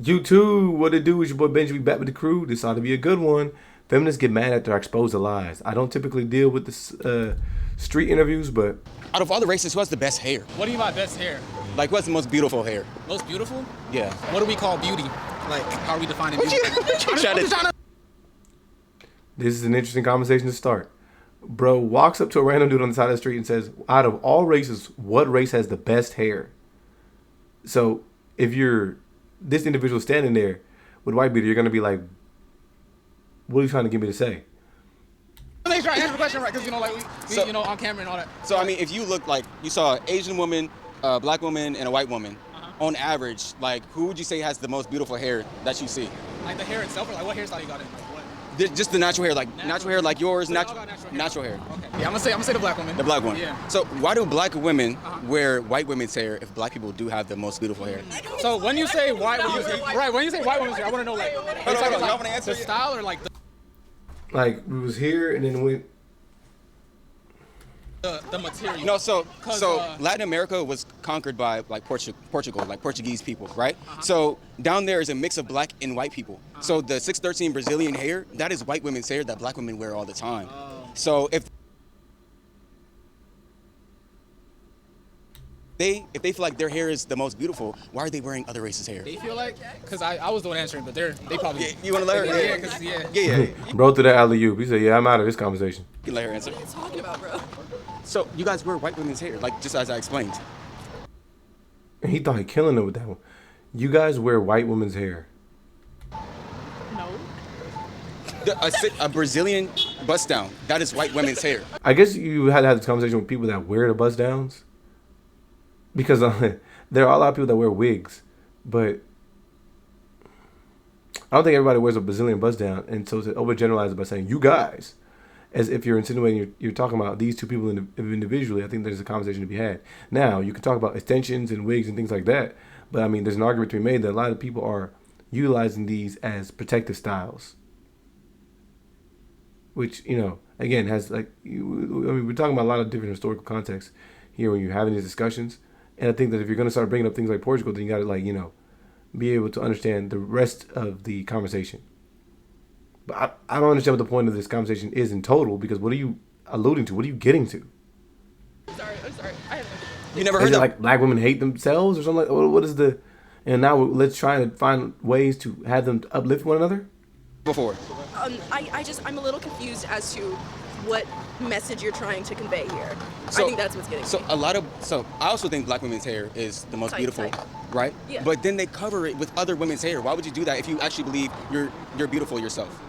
You too. What it do? Is your boy Benji back with the crew. This ought to be a good one. Feminists get mad after I expose the lies. I don't typically deal with this street interviews, but Out of all the races, who has the best hair? What do you mean by best hair? Like, what's the most beautiful hair? Most beautiful? Yeah. What do we call beauty? Like, how are we defining beauty? this is an interesting conversation to start. Bro walks up to a random dude on the side of the street and says, "Out of all races, what race has the best hair?" So if you're this individual standing there with white beater, you're gonna be like, "What are you trying to get me to say?" Make sure I answer the question right, because we on camera and all that. So, I mean, if you look like you saw an Asian woman, a black woman, and a white woman, on average, like, who would you say has the most beautiful hair that you see? Like the hair itself, or like what hairstyle you got in? Like what? Just the natural hair, like natural hair like yours, So natural y'all got natural hair. Okay. Yeah, I'm gonna say the black woman. The black one. Yeah. So why do black women wear white women's hair if black people do have the most beautiful hair? So when you say white, when you say white women's hair, I want to know like, Hold on, y'all wanna answer the it? style or like Like we was here and then we. the material. No, so uh, Latin America was conquered by like Portugal, like Portuguese people, right? So down there is a mix of black and white people. So the 613 Brazilian hair, that is white women's hair that black women wear all the time. So if they feel like their hair is the most beautiful, why are they wearing other races' hair? They feel like, because I was the one answering, but they probably. Yeah, you want to let her? Yeah, because Yeah. Bro threw that alley-oop. He said, "Yeah, I'm out of this conversation." You can let her answer. What are you talking about, bro? So you guys wear white women's hair, like just as I explained. And he thought he killing it with that one. You guys wear white women's hair. No. A Brazilian bust down, that is white women's hair. I guess you had to have this conversation with people that wear the bust downs. Because there are a lot of people that wear wigs, but I don't think everybody wears a Brazilian bust down. And so to overgeneralize it by saying "you guys," as if you're insinuating you're talking about these two people individually, I think there's a conversation to be had. Now you can talk about extensions and wigs and things like that, but I mean, there's an argument to be made that a lot of people are utilizing these as protective styles, which again has like we're talking about a lot of different historical contexts here when you're having these discussions. And I think that if you're going to start bringing up things like Portugal, then you got to be able to understand the rest of the conversation. But I don't understand what the point of this conversation is in total, because what are you alluding to? What are you getting to? I'm sorry. I haven't. You never Is heard it of like black women hate themselves or something? Like what is the? And now let's try to find ways to have them uplift one another. before? I'm a little confused as to what message you're trying to convey here. So- I think that's what's getting me. So I also think black women's hair is the most Tight, beautiful, tight. right? Yeah. But then they cover it with other women's hair. Why would you do that if you actually believe you're beautiful yourself?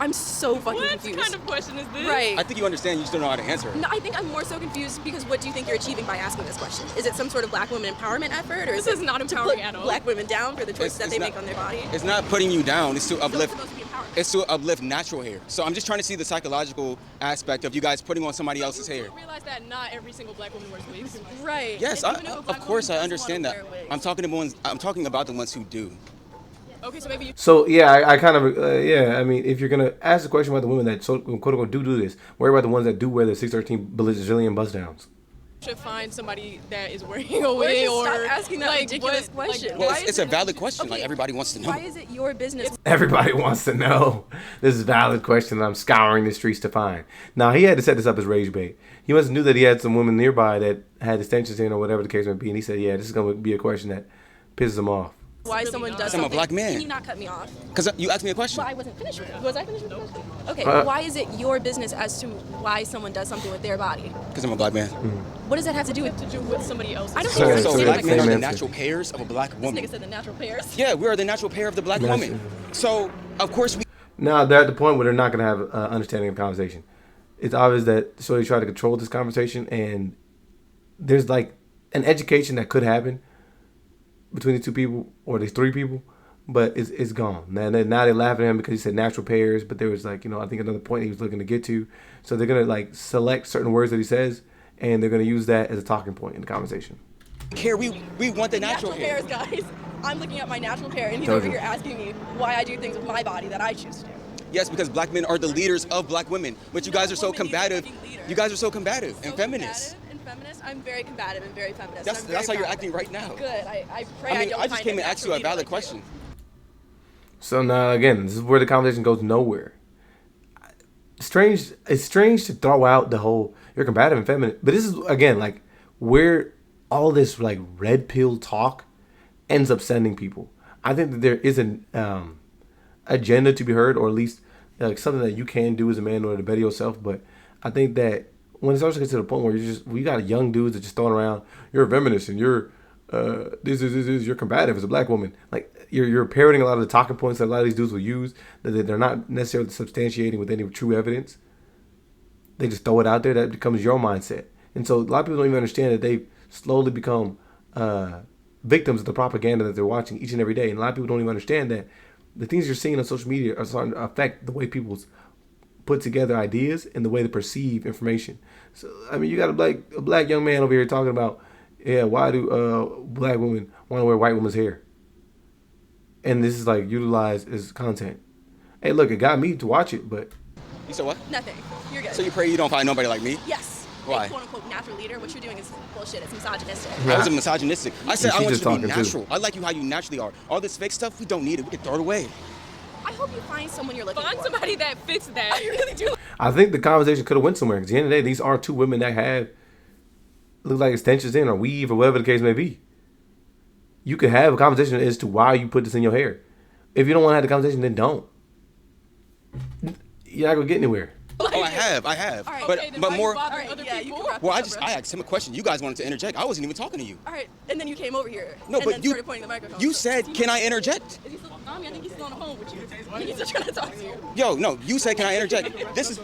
I'm so fucking What confused. kind of question is this? Right. I think you understand. You just don't know how to answer it. No, I think I'm more so confused because what do you think you're achieving by asking this question? Is it some sort of black women empowerment effort, or This is is it not to empowering put at all. black women down for the choices that It's they not- make on their body? It's not putting you down. It's to So uplift. it's supposed to be empowering. It's to uplift natural hair. So I'm just trying to see the psychological aspect of you guys putting on somebody else's hair. You realize that not every single black woman wears wigs. Right. Yes, And even if a of black course I woman doesn't understand wanna that. wear wigs- I'm talking about the ones who do. Okay, so maybe you So yeah, I kind of I mean, if you're gonna ask the question about the women that quote unquote do this, worry about the ones that do wear the 613 Brazilian bust downs. should find somebody that is wearing a Or wig just or stop asking that ridiculous what- question. Well, Why it's is a it- valid question. Like Okay. everybody wants to know. Why is it your business? Everybody wants to know. This is a valid question that I'm scouring the streets to find. Now, he had to set this up as rage bait. He must have knew that he had some women nearby that had extensions in or whatever the case may be, and he said, yeah, this is going to be a question that pisses him off. Why really someone not. does I'm a something? black man. Can you not cut me off? Because you asked me a question. Well, I wasn't finished with it. Was I finished with the question? Okay. Uh, Why is it your business as to why someone does something with their body? Because I'm a black man. What does that have to do with? to do with somebody else. I don't Same- think So you're same- black understanding men my are same the answer. natural pairs of a black This woman. nigga said the natural pairs. Yeah, we are the natural pair of the black Yes. woman. So of course we. Now, they're at the point where they're not going to have understanding of conversation. It's obvious that Shorty tried to control this conversation, and there's like an education that could happen between the two people or these three people, but it's gone. Now they're laughing at him because he said natural pairs, but there was like, I think another point he was looking to get to. So they're going to like select certain words that he says, and they're going to use that as a talking point in the conversation. Care we want the natural hair. pairs, guys. I'm looking at my natural pair, and he's Told over you. here asking me why I do things with my body that I choose to do. Yes, because black men are the leaders of black women, but you guys are so Black women need to combative. fucking lead her. You guys are so combative and So feminist. combative and feminist. I'm very combative and very feminist. That's how you're acting right now. Good. I pray I mean, don't I just find came a and asked you a natural valid leader like question. So now again, this is where the conversation goes nowhere. It's strange to throw out the whole you're combative and feminine, but this is again like where all this like red pill talk ends up sending people. I think that there is an agenda to be heard, or at least like something that you can do as a man in order to better yourself. But I think that when it starts to get to the point where we got young dudes that just throwing around, you're a feminist and you're you're combative as a black woman. Like you're parroting a lot of the talking points that a lot of these dudes will use that they're not necessarily substantiating with any true evidence. They just throw it out there. That becomes your mindset. And so a lot of people don't even understand that they've slowly become victims of the propaganda that they're watching each and every day. And a lot of people don't even understand that the things you're seeing on social media are starting to affect the way people put together ideas and the way they perceive information. So, I mean, you got a black young man over here talking about, yeah, why do black women want to wear white women's hair? And this is like utilized as content. Hey, look, it got me to watch it, but... You said what? Nothing. You're good. So you pray you don't find nobody like me? Yes. Why? A quote-unquote natural leader. What you're doing is bullshit. It's misogynistic. I wasn't misogynistic. I said She's I want you just to be talking, natural. too. I like you how you naturally are. All this fake stuff, we don't need it. We can throw it away. I hope you find someone you're looking Find for. somebody that fits that. I really do. I think the conversation could have went somewhere. Because at the end of the day, these are two women that have look like extensions in or weave or whatever the case may be. You could have a conversation as to why you put this in your hair. If you don't want to have the conversation, then don't. You're not gonna get anywhere. Oh, I have. All right. But Okay, then but why more. you bother All right, other yeah, you people? can wrap Well, this up, bro. I asked him a question. You guys wanted to interject. I wasn't even talking to you. All right, and then you came over here. No, and but then you started pointing the microphone. you said, "Can I interject?" Is he still? I mean, I think he's still on the phone with you. I think he's still trying to talk to you. Yo, no, you said, "Can I interject?" This is.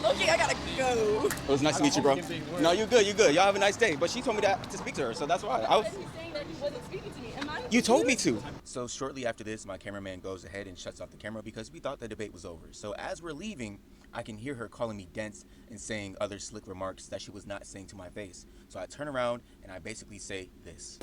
Loki, I gotta go. It was nice to meet you, bro. No, you good. You good. Y'all have a nice day. But she told me to speak to her, so that's why. He's saying that he wasn't speaking to me. Am I? You told me to. So shortly after this, my cameraman goes ahead and shuts off the camera because we thought the debate was over. So as we're leaving, I can hear her calling me dense and saying other slick remarks that she was not saying to my face. So I turn around and I basically say this.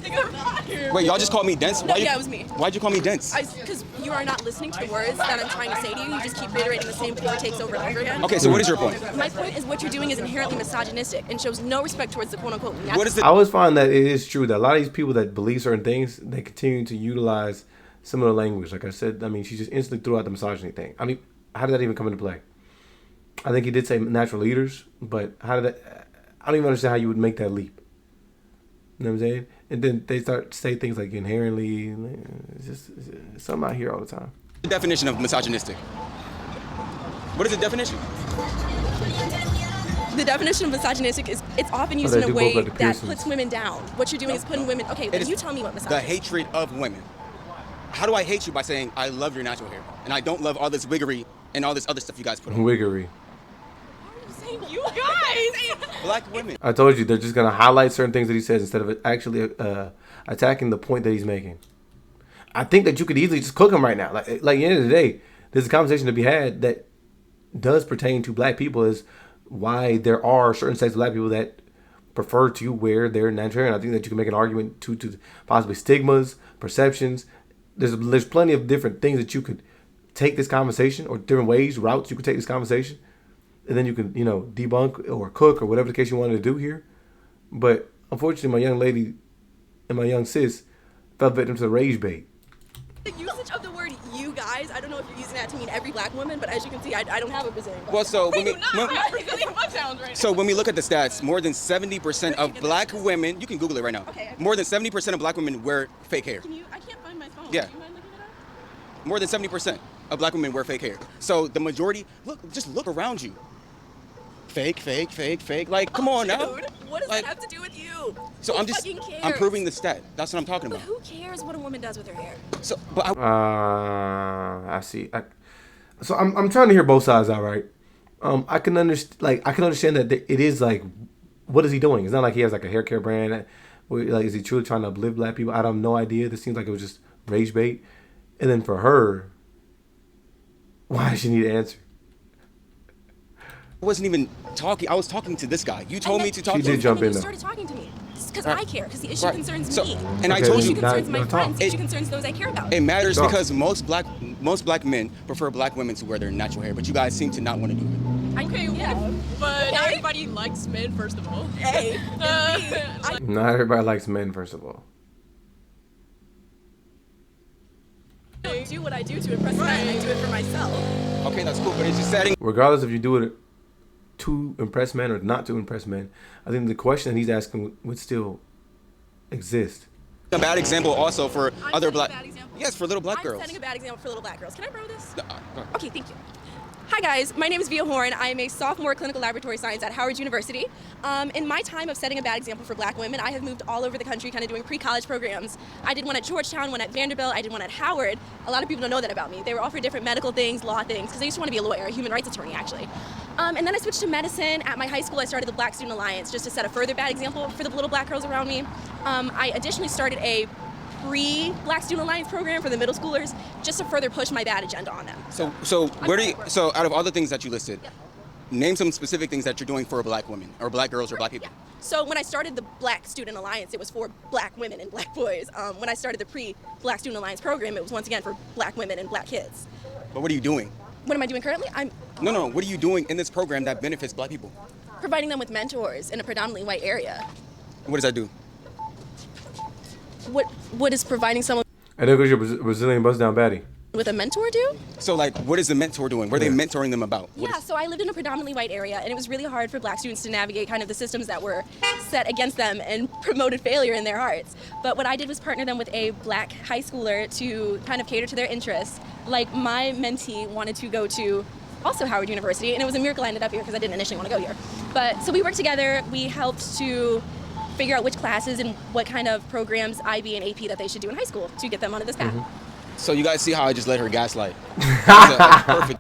Wait, y'all just called me dense? No, yeah, it was me. Why'd you call me dense? Because you are not listening to the words that I'm trying to say to you. You just keep reiterating the same four takes over and over again. Okay, so what is your point? My point is what you're doing is inherently misogynistic and shows no respect towards the quote-unquote natural. What is I the... always find that it is true that a lot of these people that believe certain things, they continue to utilize similar language. Like I said, I mean, she just instantly threw out the misogyny thing. I mean, how did that even come into play? I think he did say natural leaders, but how did that? I don't even understand how you would make that leap. You know what I'm saying? And then they start to say things like inherently. It's something out here all the time. The definition of misogynistic? What is the definition? The definition of misogynistic is it's often used they in a do way both at the that Pearsons. puts women down. What you're doing is putting women. Okay, then is you tell me what The misogyny is. hatred of women. How do I hate you by saying I love your natural hair and I don't love all this wiggery and all this other stuff you guys put on? Wiggery. You guys! Black women. I told you they're just gonna highlight certain things that he says instead of actually attacking the point that he's making. I think that you could easily just cook him right now. Like at the end of the day, there's a conversation to be had that does pertain to black people. Is why there are certain sects of black people that prefer to wear their natural hair. And I think that you can make an argument to possibly stigmas, perceptions. There's plenty of different things that you could take this conversation, or different ways, routes you could take this conversation. And then you can, debunk or cook or whatever the case you wanted to do here. But unfortunately, my young lady and my young sis fell victim to the rage bait. The usage of the word "you guys," I don't know if you're using that to mean every black woman, but as you can see, I don't have a Brazilian. Well, so when we, Right when we look at the stats, more than 70% of black women, you can Google it right now. Okay. More than 70% of black women wear fake hair. I can't find my phone. Yeah. Do you mind looking it up? More than 70% of black women wear fake hair. So the majority, just look around you. Fake. Like, come on now. Dude, what does Like, that have to do with you? So Who I'm just, fucking cares? I'm proving the stat. That's what I'm talking But about. who cares what a woman does with her hair? So, but I see. So I'm trying to hear both sides out, right? I can understand that it is like, what is he doing? It's not like he has like a hair care brand. Like, is he truly trying to uplift black people? I have no idea. This seems like it was just rage bait. And then for her, why does she need to answer? I wasn't even talking. I was talking to this guy. You told me to talk She to did him. jump And then in you though. started talking to me because Right. I care. Because the issue Right. concerns So- me. and I Okay, told The issue you, now- concerns my now talk. friends. The issue concerns those I care about. it matters Talk. because most black men prefer black women to wear their natural hair, but you guys seem to not want to do it. Okay, yeah. but not everybody likes men, first of all. Hey, Not everybody likes men, first of all. I don't do what I do to impress men. I do it for myself. Okay, that's cool, but it's just setting. Regardless if you do it to impress men or not to impress men, I think the question that he's asking would still exist. A bad example also for I'm other setting black. a bad example. Yes, for little black I'm girls. setting a bad example for little black girls. Can I borrow this? Go ahead. Okay, thank you. Hi guys, my name is Via Horn. I am a sophomore clinical laboratory science at Howard University. In my time of setting a bad example for black women, I have moved all over the country kind of doing pre-college programs. I did one at Georgetown, one at Vanderbilt, I did one at Howard. A lot of people don't know that about me. They were all for different medical things, law things, because I used to want to be a lawyer, a human rights attorney actually. And then I switched to medicine. At my high school, I started the Black Student Alliance just to set a further bad example for the little black girls around me. I additionally started a pre-Black Student Alliance program for the middle schoolers just to further push my bad agenda on them. So out of all the things that you listed, name some specific things that you're doing for black women or black girls or black people. Yeah. So when I started the Black Student Alliance, it was for black women and black boys. When I started the pre-Black Student Alliance program, it was once again for black women and black kids. But what are you doing? What am I doing currently? No. What are you doing in this program that benefits black people? Providing them with mentors in a predominantly white area. What does that do? What is providing someone And there goes your Brazilian bust down baddie. with a mentor do? So like, what is the mentor doing? What are they mentoring them about? Yeah, so I lived in a predominantly white area, and it was really hard for black students to navigate kind of the systems that were set against them and promoted failure in their hearts. But what I did was partner them with a black high schooler to kind of cater to their interests. Like my mentee wanted to go to also Howard University, and it was a miracle I ended up here because I didn't initially want to go here. But so we worked together, we helped to figure out which classes and what kind of programs, IB and AP, that they should do in high school to get them onto this path. So you guys see how I just let her gaslight? That's perfect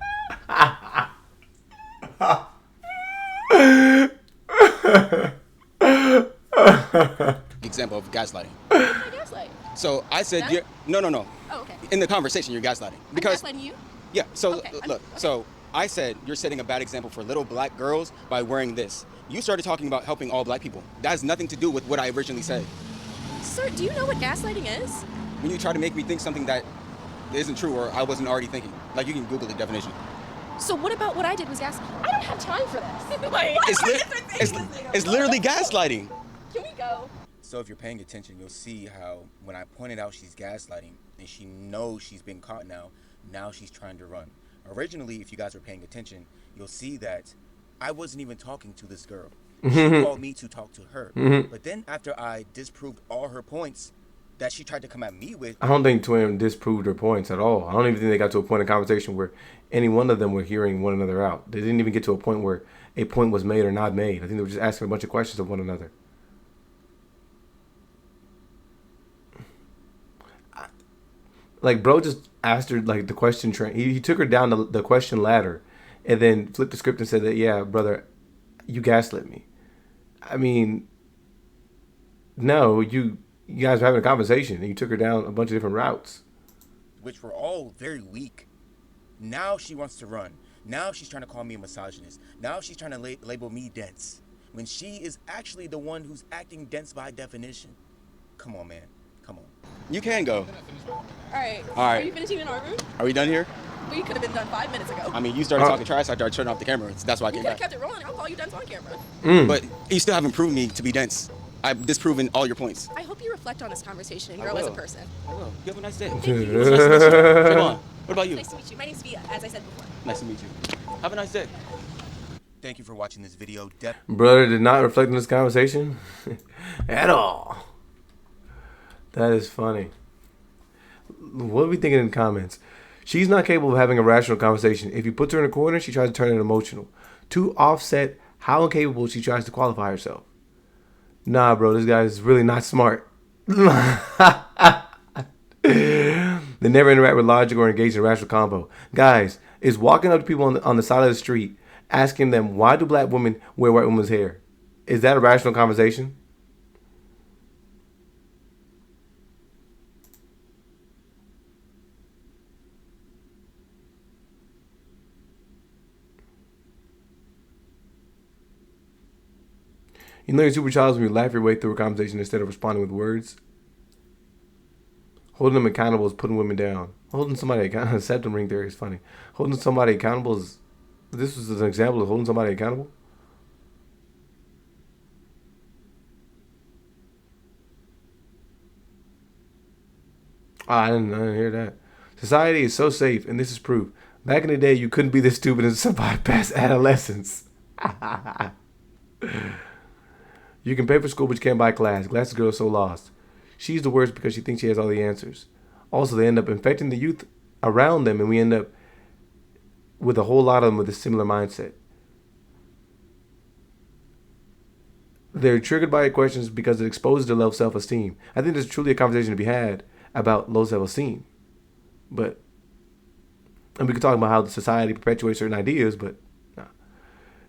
example of gaslighting. I gaslight. So I said, Them? no. Oh, okay. In the conversation, you're gaslighting. Because I'm gaslighting you? yeah. So Okay, look. okay. So I said you're setting a bad example for little black girls by wearing this. You started talking about helping all black people. That has nothing to do with what I originally said. Sir, do you know what gaslighting is? When you try to make me think something that isn't true or I wasn't already thinking, like you can Google the definition. So what about what I did was gaslight? I don't have time for this. Like, It's literally gaslighting. Can we go? So if you're paying attention, you'll see how when I pointed out she's gaslighting and she knows she's been caught now she's trying to run. Originally, if you guys are paying attention, you'll see that I wasn't even talking to this girl. She called me to talk to her. But then after I disproved all her points that she tried to come at me with. I don't think Twin disproved her points at all. I don't even think they got to a point in conversation where any one of them were hearing one another out. They didn't even get to a point where a point was made or not made. I think they were just asking a bunch of questions of one another. Like, bro just asked her, like, the question train. He took her down the question ladder and then flipped the script and said that, yeah, brother, you gaslit me. I mean, no, you guys were having a conversation and you took her down a bunch of different routes. Which were all very weak. Now she wants to run. Now she's trying to call me a misogynist. Now she's trying to label me dense. When she is actually the one who's acting dense by definition. Come on, man. Come on. You can go. All right. All right. Are you finishing in our room? Are we done here? We could have been done 5 minutes ago. I mean, you started talking trash after I turned off the camera. That's why I You came could have back. kept it rolling. I'll call you dense on camera. But you still haven't proven me to be dense. I've disproven all your points. I hope you reflect on this conversation and I grow as a will. person. I will. You have a nice day. Thank you. Come on. What about you? Nice to meet you. My name's Via, as I said before. Nice to meet you. Have a nice day. Thank you for watching this video. Brother did not reflect on this conversation at all. That is funny. What are we thinking in the comments? She's not capable of having a rational conversation. If you put her in a corner, she tries to turn it emotional. To offset how incapable she tries to qualify herself. Nah, bro, this guy is really not smart. They never interact with logic or engage in rational combo. Guys, is walking up to people on the side of the street, asking them, why do black women wear white women's hair? Is that a rational conversation? You know you're super childish when you laugh your way through a conversation instead of responding with words. Holding them accountable is putting women down. Holding somebody accountable, septum ring theory is funny. Holding somebody accountable is This was an example of holding somebody accountable. I didn't hear that. Society is so safe, and this is proof. Back in the day, you couldn't be this stupid and survive past adolescence. You can pay for school, but you can't buy class. Glasses girl is so lost. She's the worst because she thinks she has all the answers. Also, they end up infecting the youth around them, and we end up with a whole lot of them with a similar mindset. They're triggered by questions because it exposes their low self-esteem. I think there's truly a conversation to be had about low self-esteem. And we could talk about how the society perpetuates certain ideas, but nah.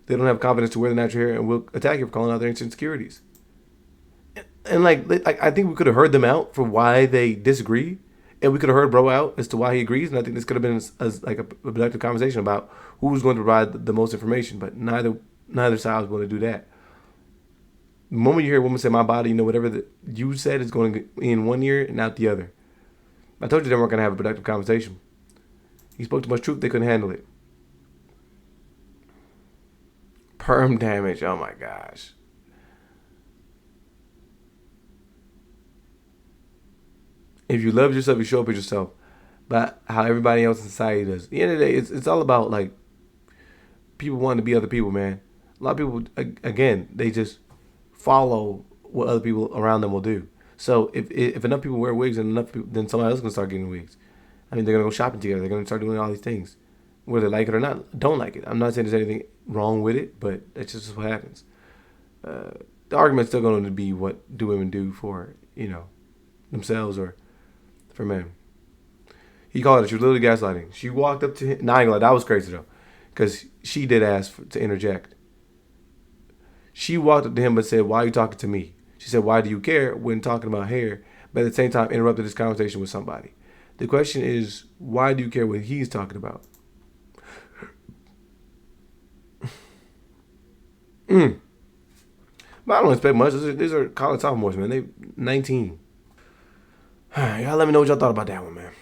They don't have confidence to wear the natural hair and will attack you for calling out their insecurities. And I think we could have heard them out for why they disagree, and we could have heard bro out as to why he agrees. And I think this could have been a productive conversation about who's going to provide the most information. But neither side was going to do that. The moment you hear a woman say, "My body," whatever that you said is going in one ear and out the other. I told you they weren't going to have a productive conversation. He spoke too much truth; they couldn't handle it. Perm damage. Oh my gosh. If you love yourself, you show up as yourself. But how everybody else in society does. At the end of the day, it's all about like people wanting to be other people, man. A lot of people, again, they just follow what other people around them will do. So if enough people wear wigs, and then somebody else is gonna start getting wigs. I mean, they're gonna go shopping together. They're gonna start doing all these things, whether they like it or not. Don't like it. I'm not saying there's anything wrong with it, but that's just what happens. The argument's still going to be what do women do for themselves or for men. He called it. She was literally gaslighting. She walked up to him. Nah, I ain't gonna lie, that was crazy though, because she did ask to interject. She walked up to him but said, "Why are you talking to me?" She said, "Why do you care?" when talking about hair, but at the same time interrupted this conversation with somebody. The question is, why do you care what he's talking about? But I don't expect much. These are college sophomores, man. They 19. Y'all let me know what y'all thought about that one, man.